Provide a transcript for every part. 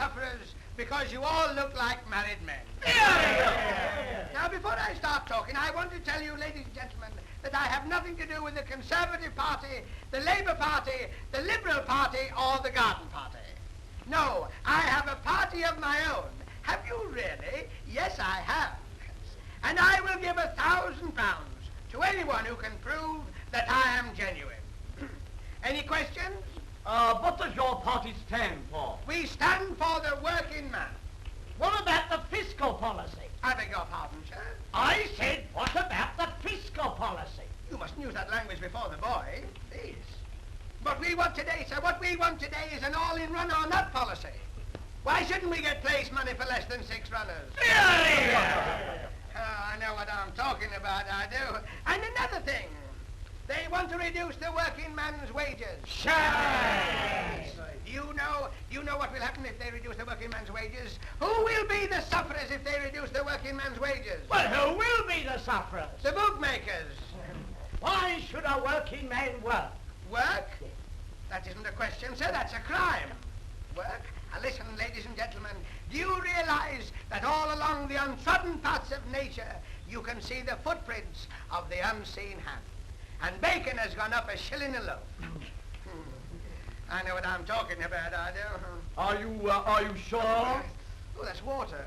sufferers because you all look like married men. Now, before I start talking, I want to tell you, ladies and gentlemen, that I have nothing to do with the Conservative Party, the Labour Party, the Liberal Party, or the Garden Party. No, I have a party of my own. Have you really? Yes, I have. And I will give £1,000 to anyone who can prove that I am genuine. Any questions? What does your party stand for? We stand for the working man. What about the fiscal policy? I beg your pardon, sir. I said, what about the fiscal policy? You mustn't use that language before the boy, please. What we want today, sir, what we want today is an all-in run or not policy. Why shouldn't we get place money for less than 6 runners? I know what I'm talking about, I do. And another thing, they want to reduce the working man's wages. Yes. You know what will happen if they reduce the working man's wages? Who will be the sufferers if they reduce the working man's wages? Well, who will be the sufferers? The bookmakers. Why should a working man work? Work? That isn't a question, sir, that's a crime. Work? Now listen, ladies and gentlemen, do you realize that all along the untrodden paths of nature you can see the footprints of the unseen hand? And bacon has gone up £1 a loaf. I know what I'm talking about, I do. Are you sure? Oh, that's water.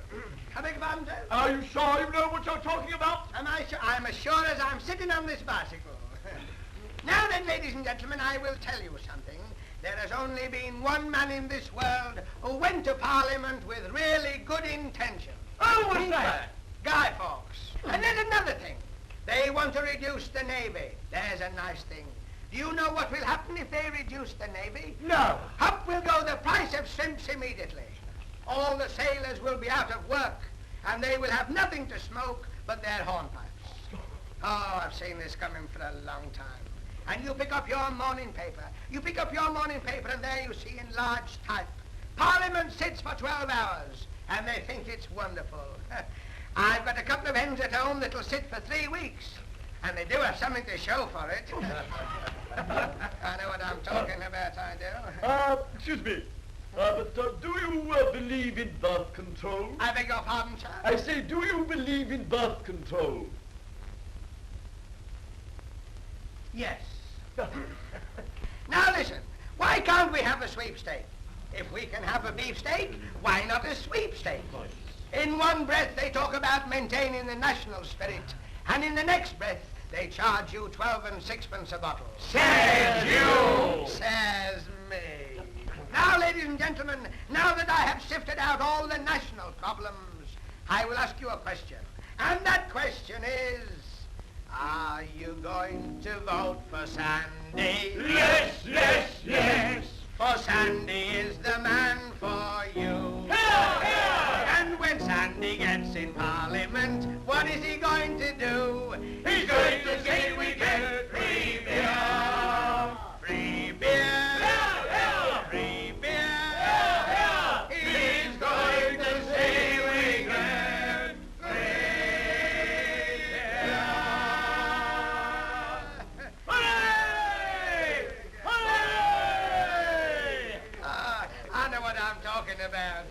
I beg your pardon, sir? Are you sure you know what you're talking about? Am I sure? I'm as sure as I'm sitting on this bicycle. Now then, ladies and gentlemen, I will tell you something. There has only been one man in this world who went to Parliament with really good intentions. Oh, what's that? Guy Fawkes. And then another thing. They want to reduce the Navy. There's a nice thing. Do you know what will happen if they reduce the Navy? No. Up will go the price of shrimps immediately. All the sailors will be out of work, and they will have nothing to smoke but their hornpipes. Oh, I've seen this coming for a long time. And you pick up your morning paper. You pick up your morning paper, and there you see in large type, Parliament sits for 12 hours, and they think it's wonderful. I've got a couple of hens at home that'll sit for 3 weeks, and they do have something to show for it. I know what I'm talking about, I do. Excuse me, but do you believe in birth control? I beg your pardon, sir? I say, do you believe in birth control? Yes. Now listen, why can't we have a sweepstake? If we can have a beefsteak, why not a sweepstake? In one breath they talk about maintaining the national spirit, and in the next breath they charge you 12 and 6pence a bottle. Says you! Says me. Now, ladies and gentlemen, now that I have sifted out all the national problems, I will ask you a question. And that question is, are you going to vote for Sandy? Yes, yes, yes! For Sandy is the man for you. And when Sandy gets in Parliament, what is he going to do? He's going to say we get free beer! Free beer! Free beer! He's going to say we get free beer! Hooray! Hooray! I know what I'm talking about.